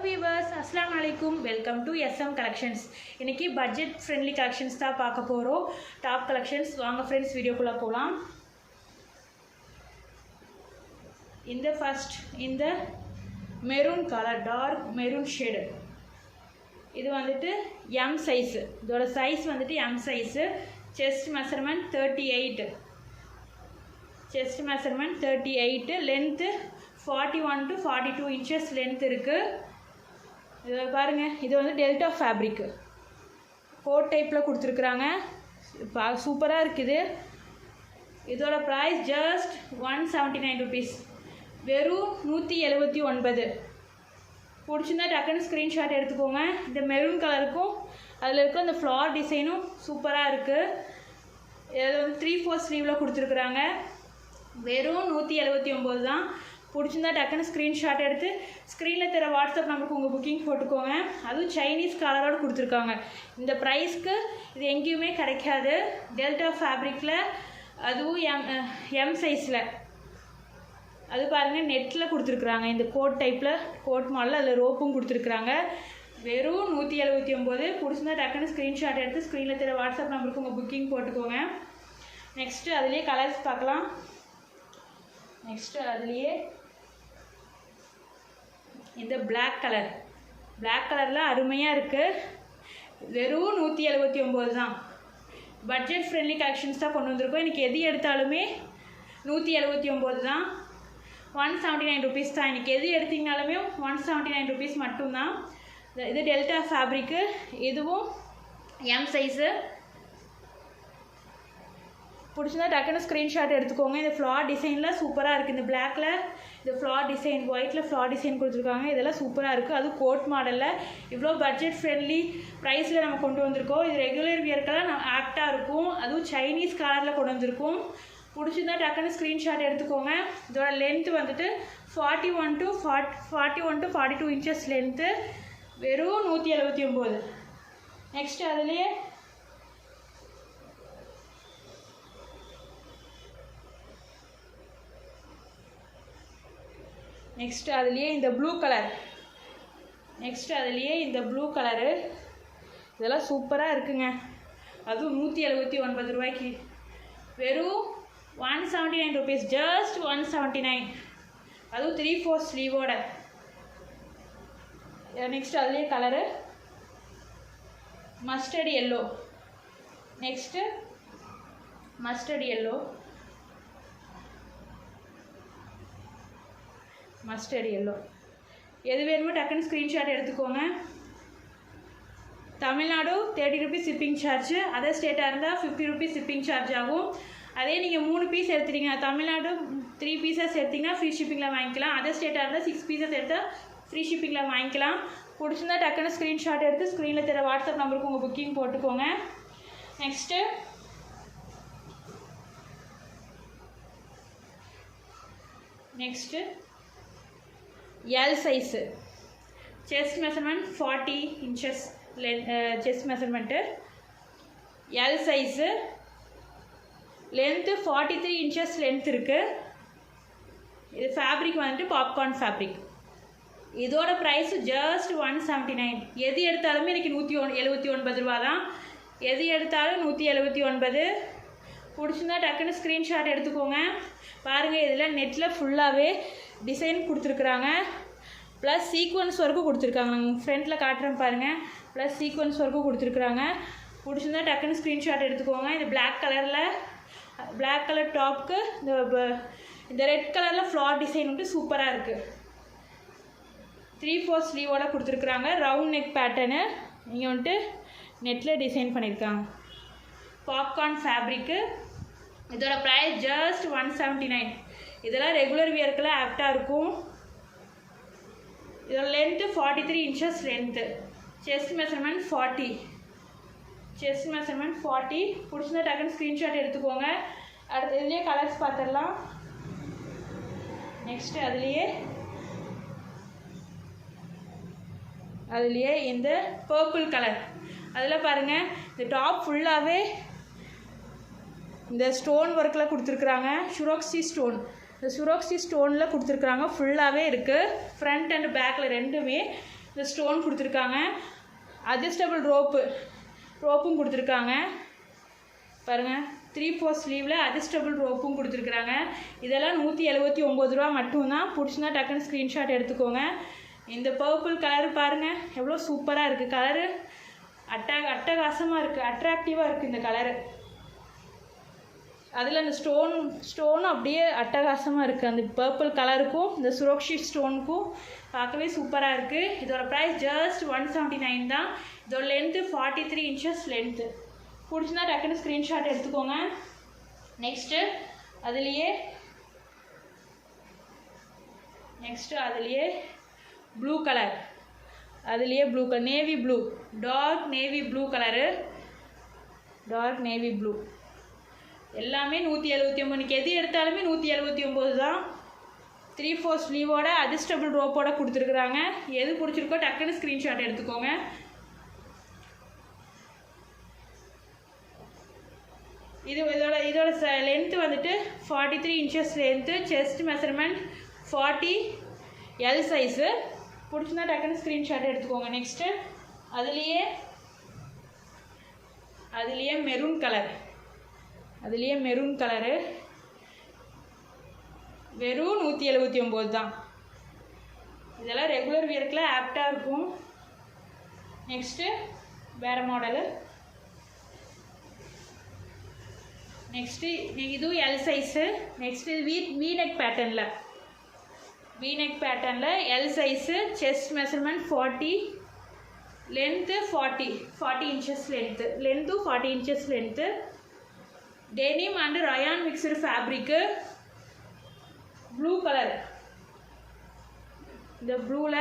viewers, Assalamu alaikum. Welcome to SM Collections. இன்னைக்கு budget friendly collections தான் பார்க்க போறோம். Top collections வாங்க friends வீடியோக்குள்ள போலாம். இந்த maroon color, dark maroon shade. இது வந்துட்டு M size. இதோட size வந்துட்டு M size. Chest measurement 38. Chest measurement 38. Length 41 to 42 inches length இருக்கு. இது பாருங்க, இது வந்து டெல்டா ஃபேப்ரிக் கோட் டைப்ல கொடுத்துருக்காங்க. சூப்பரா இருக்குது. இதோட பிரைஸ் ஜஸ்ட் 179 rupees. வெறும் 179. பிடிச்சிருந்தா டக்குன்னு ஸ்க்ரீன்ஷாட் எடுத்துக்கோங்க. இந்த மெரூன் கலருக்கும் அதில் இருக்க அந்த ஃப்ளார் டிசைனும் சூப்பராக இருக்குது. இதில் வந்து 3/4 ஸ்லீவில் கொடுத்துருக்குறாங்க. வெறும் 179 தான். பிடிச்சிருந்தா டக்குன்னு ஸ்க்ரீன்ஷாட் எடுத்து ஸ்க்ரீனில் தர வாட்ஸ்அப் நம்பருக்கு உங்கள் புக்கிங் போட்டுக்கோங்க. அதுவும் சைனீஸ் கலரோடு கொடுத்துருக்காங்க. இந்த ப்ரைஸ்க்கு இது எங்கேயுமே கிடைக்காது. டெல்டா ஃபேப்ரிக்கில், அதுவும் எம் சைஸில். அது பாருங்கள், நெட்டில் கொடுத்துருக்குறாங்க. இந்த கோட் டைப்பில் கோட் மாடலில் அதில் ரோப்பும் கொடுத்துருக்குறாங்க. வெறும் 179. பிடிச்சிருந்தா டக்குன்னு ஸ்க்ரீன்ஷாட் எடுத்து ஸ்க்ரீனில் தர வாட்ஸ்அப் நம்பருக்கு உங்கள் புக்கிங் போட்டுக்கோங்க. நெக்ஸ்ட்டு அதுலேயே கலர்ஸ் பார்க்கலாம். நெக்ஸ்ட்டு அதுலேயே இந்த பிளாக் கலரில் அருமையாக இருக்குது. வெறும் 179 தான். பட்ஜெட் ஃப்ரெண்ட்லி கலெக்ஷன்ஸ் தான் கொண்டு வந்திருக்கோம். இன்றைக்கி எது எடுத்தாலுமே 179 தான். 179 rupees தான். இன்றைக்கி எது எடுத்திங்கனாலுமே 179 rupees மட்டும்தான். இது டெல்டா ஃபேப்ரிக்கு. இதுவும் எம் சைஸு. பிடிச்சிருந்தா டக்குன்னு ஸ்க்ரீன்ஷாட் எடுத்துக்கோங்க. இந்த ஃப்ளார் டிசைனில் சூப்பராக இருக்குது. இந்த பிளாக்கில் இந்த ஃப்ளார் டிசைன், ஒயிட்டில் ஃப்ளார் டிசைன் கொடுத்துருக்காங்க. இதெல்லாம் சூப்பராக இருக்குது. அதுவும் கோட் மாடலில் இவ்வளோ பட்ஜெட் ஃப்ரெண்ட்லி ப்ரைஸில் நம்ம கொண்டு வந்திருக்கோம். இது ரெகுலர் வியர்க்கெல்லாம் நம்ம ஆப்டாக இருக்கும். அதுவும் சைனீஸ் கலரில் கொண்டு வந்திருக்கோம். பிடிச்சிருந்தா டக்குன்னு ஸ்க்ரீன்ஷாட் எடுத்துக்கோங்க. இதோட லென்த்து வந்துட்டு 41 to 42 inches லென்த்து. வெறும் 179. நெக்ஸ்ட்டு அதுலேயே இந்த ப்ளூ கலரு. இதெல்லாம் சூப்பராக இருக்குங்க. அதுவும் 179 ரூபாய்க்கு. வெறும் 179 rupees. ஜஸ்ட் 179. அதுவும் 3/4 ஸ்லீவோட. நெக்ஸ்ட் அதுலேயே colour mustard yellow. Next mustard yellow. எது வேணுமோ டக்குன்னு ஸ்க்ரீன்ஷாட் எடுத்துக்கோங்க. Tamil Nadu 30 rupees shipping charge. Other ஸ்டேட்டாக இருந்தால் 50 rupees ஷிப்பிங் சார்ஜ் ஆகும். அதே நீங்கள் 3 பீஸ் எடுத்துட்டீங்க, தமிழ்நாடு 3 pieces எடுத்திங்கன்னா ஃப்ரீ ஷிப்பிங்கில் வாங்கிக்கலாம். அதர் ஸ்டேட்டாக இருந்தால் 6 pieces எடுத்தால் ஃப்ரீ ஷிப்பிங்கில் வாங்கிக்கலாம். பிடிச்சிருந்தா டக்குன்னு ஸ்க்ரீன்ஷாட் எடுத்து ஸ்க்ரீனில் தர வாட்ஸ்அப் நம்பருக்கு உங்கள் புக்கிங் போட்டுக்கோங்க. Next L size. Chest measurement 40 inches chest measurement. L size. Length 43 inches length இருக்குது. இது ஃபேப்ரிக் வந்துட்டு பாப்கார்ன் ஃபேப்ரிக். இதோட ப்ரைஸ் ஜஸ்ட் 179. எது எடுத்தாலுமே இன்றைக்கி 179 ரூபா தான். எது எடுத்தாலும் 179. பிடிச்சிருந்தா டக்குன்னு ஸ்க்ரீன்ஷாட் எடுத்துக்கோங்க. பாருங்கள், இதில் நெட்டில் ஃபுல்லாகவே டிசைன் கொடுத்துருக்குறாங்க. ப்ளஸ் சீக்வன்ஸ் ஒர்க்கும் கொடுத்துருக்காங்க. நாங்கள் ஃப்ரண்ட்டில் காட்டுறேன் பாருங்கள். ப்ளஸ் சீக்வன்ஸ் ஒர்க்கும் கொடுத்துருக்குறாங்க. பிடிச்சிருந்தா டக்குன்னு ஸ்க்ரீன்ஷாட் எடுத்துக்கோங்க. இது பிளாக் கலர் டாப்க்கு இந்த ரெட் கலரில் ஃப்ளார் டிசைன் வந்துட்டு சூப்பராக இருக்குது. 3/4 ஸ்லீவோட கொடுத்துருக்குறாங்க. ரவுண்ட் நெக் பேட்டர்னு இங்கே வந்துட்டு நெட்டில் டிசைன் பண்ணியிருக்காங்க. Popcorn fabric. இதோட ப்ரைஸ் ஜஸ்ட் 179. இதெல்லாம் ரெகுலர் வியர்க்கெல்லாம் ஆப்டாக இருக்கும். இதோட length 43 inches length. Chest measurement 40. பிடிச்சிருந்தா டக்குன்னு ஸ்க்ரீன்ஷாட் எடுத்துக்கோங்க. அடுத்து இதுலேயே கலர்ஸ் பார்த்துடலாம். நெக்ஸ்ட்டு அதுலேயே இந்த பர்பிள் கலர். அதில் பாருங்கள், இந்த டாப் ஃபுல்லாகவே இந்த ஸ்டோன் ஒர்க்கில் கொடுத்துருக்குறாங்க. சுரோக்ஸி ஸ்டோன். இந்த சுரோக்ஸி ஸ்டோனில் கொடுத்துருக்குறாங்க. ஃபுல்லாகவே இருக்குது. ஃப்ரண்ட் அண்ட் பேக்கில் ரெண்டுமே இந்த ஸ்டோன் கொடுத்துருக்காங்க. அட்ஜஸ்டபிள் ரோப்பும் கொடுத்துருக்காங்க பாருங்கள். 3/4 ஸ்லீவில் அட்ஜஸ்டபிள் ரோப்பும் கொடுத்துருக்குறாங்க. இதெல்லாம் 179 ரூபா மட்டும்தான். பிடிச்சிருந்தா டக்குன்னு ஸ்க்ரீன்ஷாட் எடுத்துக்கோங்க. இந்த பர்பிள் கலர் பாருங்கள் எவ்வளோ சூப்பராக இருக்குது. கலரு அட்டகாசமாக இருக்குது, அட்ராக்டிவாக இருக்குது இந்த கலரு. அதில் அந்த ஸ்டோனும் அப்படியே அட்டகாசமாக இருக்குது. அந்த பர்பிள் கலருக்கும் இந்த சுரோக்ஷி ஸ்டோனுக்கும் பார்க்கவே சூப்பராக இருக்குது. இதோட ப்ரைஸ் ஜஸ்ட் 179 தான். இதோட லென்த்து 43 inches லென்த்து. பிடிச்சிருந்தா டக்குன்னு ஸ்க்ரீன்ஷாட் எடுத்துக்கோங்க. நெக்ஸ்ட்டு அதுலேயே blue colour, navy blue, dark navy blue colour, எல்லாமே 179. எது எடுத்தாலுமே 179 தான். 3/4 ஸ்லீவோட அட்ஜஸ்டபிள் ரோப்போட கொடுத்துருக்குறாங்க. எது பிடிச்சிருக்கோ டக்குன்னு ஸ்க்ரீன்ஷாட் எடுத்துக்கோங்க. இதோட லென்த்து வந்துட்டு 43 inches length. Chest measurement 40 L size. பிடிச்சிருந்தா டக்குன்னு ஸ்க்ரீன்ஷாட் எடுத்துக்கோங்க. நெக்ஸ்ட்டு அதுலேயே மெரூன் கலரு, வெறும் 179 தான். இதெல்லாம் ரெகுலர் வியர்க்கில் ஆப்டாக இருக்கும். நெக்ஸ்ட்டு வேறு மாடலு. நெக்ஸ்ட்டு இதுவும் எல் சைஸு. நெக்ஸ்ட்டு வீநெக் பேட்டர்னில் L size. Chest measurement 40, length 40 inches length 40 inches length. Denim and rayon mixed fabric. Blue colour, இந்த ப்ளூவில்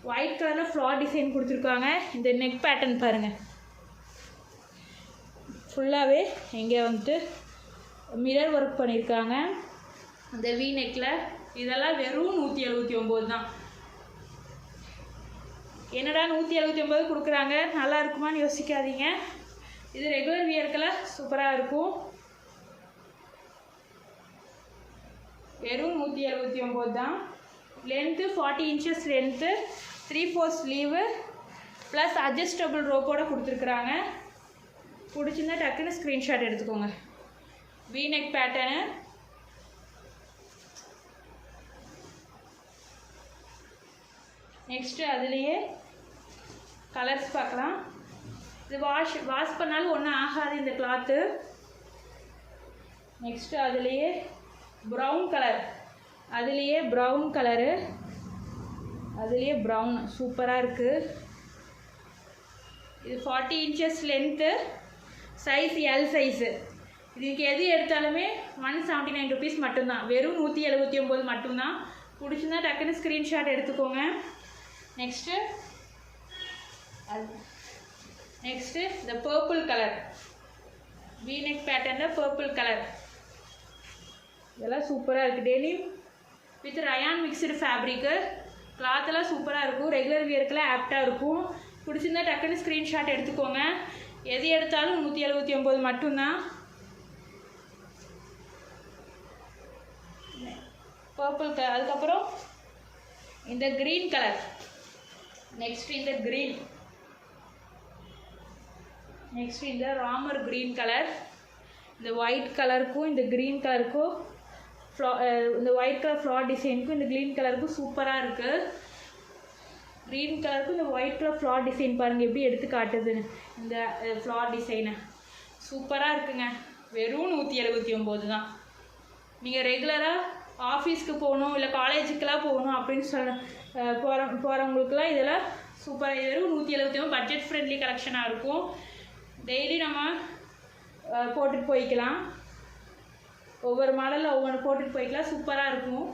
ஒயிட் கலரில் ஃப்ளார் டிசைன் கொடுத்துருக்காங்க. இந்த நெக் பேட்டர்ன் பாருங்கள், ஃபுல்லாகவே இங்கே வந்துட்டு மிரர் ஒர்க் பண்ணியிருக்காங்க இந்த வி நெக்கில். இதெல்லாம் வெறும் 179 தான். என்னடா 179 கொடுக்குறாங்க, நல்லா இருக்குமான்னு யோசிக்காதீங்க. இது ரெகுலர் வியர்க்கில் சூப்பராக இருக்கும். வெறும் 179 தான். Length 40 inches length, 3/4 sleeve plus adjustable ரோப்போடு கொடுத்துருக்குறாங்க. பிடிச்சிருந்தா டக்குன்னு ஸ்க்ரீன்ஷாட் எடுத்துக்கோங்க. V neck pattern. நெக்ஸ்ட்டு அதுலேயே கலர்ஸ் பார்க்கலாம். இது வாஷ் பண்ணாலும் ஒன்றும் ஆகாது இந்த கிளாத்து. நெக்ஸ்ட்டு அதுலேயே ப்ரௌன் சூப்பராக இருக்குது. இது 40 inches length, size L size. இதுக்கு எது எடுத்தாலுமே 179 rupees மட்டும்தான். வெறும் 179 மட்டும்தான். பிடிச்சிருந்தா டக்குன்னு ஸ்க்ரீன்ஷாட் எடுத்துக்கோங்க. நெக்ஸ்ட்டு இந்த பர்பிள் கலர், வீநெக் பேட்டர்னில் பர்பிள் கலர். இதெல்லாம் சூப்பராக இருக்குது. Denim with rayon mixed fabric. கிளாத்தெல்லாம் சூப்பராக இருக்கும். ரெகுலர் வியர்க்கில் ஆப்டாக இருக்கும். பிடிச்சிருந்தா டக்குன்னு ஸ்க்ரீன்ஷாட் எடுத்துக்கோங்க. எது எடுத்தாலும் 179 மட்டும்தான். Purple colour. அதுக்கப்புறம் இந்த க்ரீன் கலர். நெக்ஸ்ட் இந்த ராமர் க்ரீன் கலர். இந்த ஒயிட் கலருக்கும் இந்த க்ரீன் கலருக்கும் இந்த ஒயிட் கலர் ஃப்ளார் டிசைனுக்கும் இந்த க்ரீன் கலருக்கும் சூப்பராக இருக்குது. க்ரீன் கலருக்கும் இந்த ஒயிட் கலர் ஃப்ளார் டிசைன் பாருங்கள் எப்படி எடுத்து காட்டுதுன்னு. இந்த ஃப்ளார் டிசைனை சூப்பராக இருக்குங்க. வெறும் 179 தான். நீங்கள் ரெகுலராக ஆஃபீஸ்க்கு போகணும் இல்லை காலேஜுக்கெலாம் போகணும் அப்படின்னு போகிறவங்களுக்குலாம் இதெல்லாம் சூப்பராக. வெறும் 179 பட்ஜெட் ஃப்ரெண்ட்லி கலெக்ஷனாக இருக்கும். டெய்லி நம்ம போட்டுட்டு போய்க்கலாம். ஒவ்வொரு மாடலில் ஒவ்வொன்று போட்டுட்டு போய்க்கலாம். சூப்பராக இருக்கும்.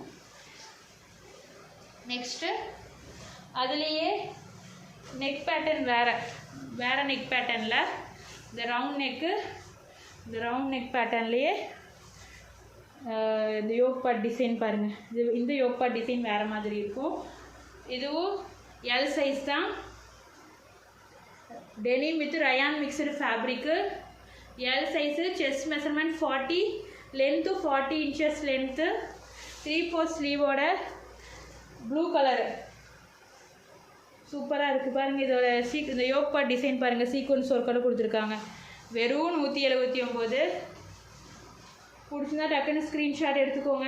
நெக்ஸ்ட்டு அதுலேயே நெக் பேட்டர்ன் வேறு நெக் பேட்டர்னில் இந்த ரவுண்ட் நெக் பேட்டர்ன்லேயே இந்த யோக் பார்ட் டிசைன் பாருங்கள். இந்த யோக் பார்ட் டிசைன் வேறு மாதிரி இருக்கும். இதுவும் எல் சைஸ் தான். Denim with rayon mixed fabric. L size. Chest measurement 40, length 40 inches length. 3/4 ஸ்லீவோட ப்ளூ கலரு. சூப்பராக இருக்குது பாருங்கள். இதோட இந்த யோக் பார்ட் டிசைன் பாருங்கள், சீக்வன்ஸ் ஒர்க்கோட கொடுத்துருக்காங்க. வெறும் 179. பிடிச்சிருந்தா டக்குன்னு ஸ்க்ரீன்ஷாட் எடுத்துக்கோங்க.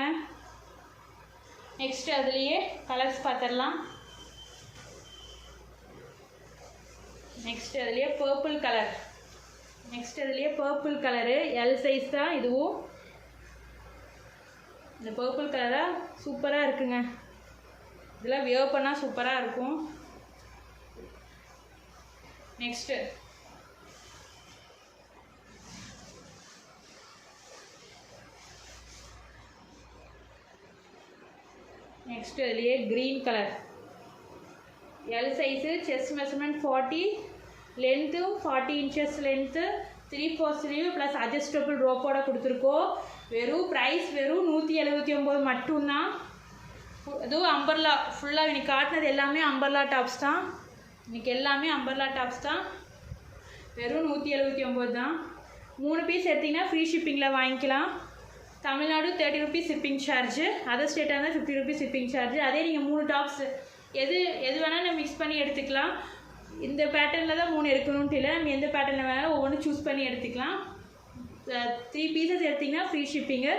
நெக்ஸ்ட்டு அதுலேயே கலர்ஸ் பார்த்துடலாம். நெக்ஸ்ட்டு அதுலேயே பர்பிள் கலரு எல் சைஸ் தான் இதுவும். இந்த பர்பிள் கலராக சூப்பராக இருக்குங்க. இதெல்லாம் வியர் பண்ணால் சூப்பராக இருக்கும். நெக்ஸ்ட்டு அதுலேயே green colour L size, chest measurement 40, லென்த்தும் 40 inches length, 3/4 sleeve plus adjustable ரோப்போட கொடுத்துருக்கோம். ப்ரைஸ் வெறும் 179 மட்டும்தான். அதுவும் அம்பர்லா ஃபுல்லாக இன்னைக்கு காட்டினது எல்லாமே அம்பர்லா டாப்ஸ் தான். வெறும் 179 தான். 3 பீஸ் எடுத்திங்கன்னா ஃப்ரீ ஷிப்பிங்கில் வாங்கிக்கலாம். Tamil Nadu 30 rupees shipping charge, other ஸ்டேட்டாக இருந்தால் 50 ருபீஸ் ஷிப்பிங் சார்ஜு. அதே நீங்கள் 3 டாப்ஸ் எது வேணால் மிக்ஸ் பண்ணி எடுத்துக்கலாம். இந்த பேட்டர்னில் தான் 3 எடுக்கணும்ட்டு இல்லை, நம்ம எந்த பேட்டர்னில் வேணாலும் ஒவ்வொன்றும் சூஸ் பண்ணி எடுத்துக்கலாம். 3 பீசஸ் எடுத்திங்கன்னா ஃப்ரீ ஷிப்பிங்கு,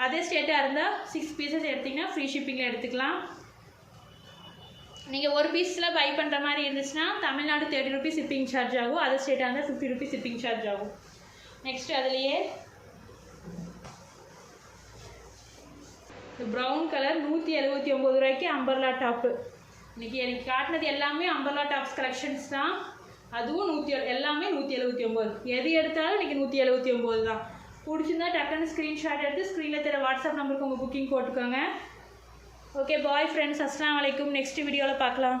அதே ஸ்டேட்டாக இருந்தால் 6 பீசஸ் எடுத்திங்கன்னா ஃப்ரீ ஷிப்பிங்கில் எடுத்துக்கலாம். நீங்கள் ஒரு பீஸில் பை பண்ணுற மாதிரி இருந்துச்சுன்னா தமிழ்நாடு 30 ருபீஸ் ஷிப்பிங் சார்ஜ் ஆகும், அதர் ஸ்டேட்டாக இருந்தால் 50 ருபீஸ் ஷிப்பிங் சார்ஜ் ஆகும். நெக்ஸ்ட்டு அதுலேயே ப்ரௌன் கலர் 179 ரூபாய்க்கு அம்பர்லா டாப்பு. இன்றைக்கி எனக்கு காட்டினது எல்லாமே அம்பர்லா டாப்ஸ் கலெக்ஷன்ஸ் தான். அதுவும் எல்லாமே 179. எது எடுத்தாலும் இன்றைக்கி 179 தான். பிடிச்சிருந்தா டக்குன்னு ஸ்க்ரீன்ஷாட் எடுத்து ஸ்க்ரீனில் தர வாட்ஸ்அப் நம்பருக்கு உங்கள் புக்கிங் போட்டுக்கோங்க. ஓகே பாய் ஃப்ரெண்ட்ஸ், அஸ்ஸலாமு அலைக்கும். நெக்ஸ்ட் வீடியோவில் பார்க்கலாம்.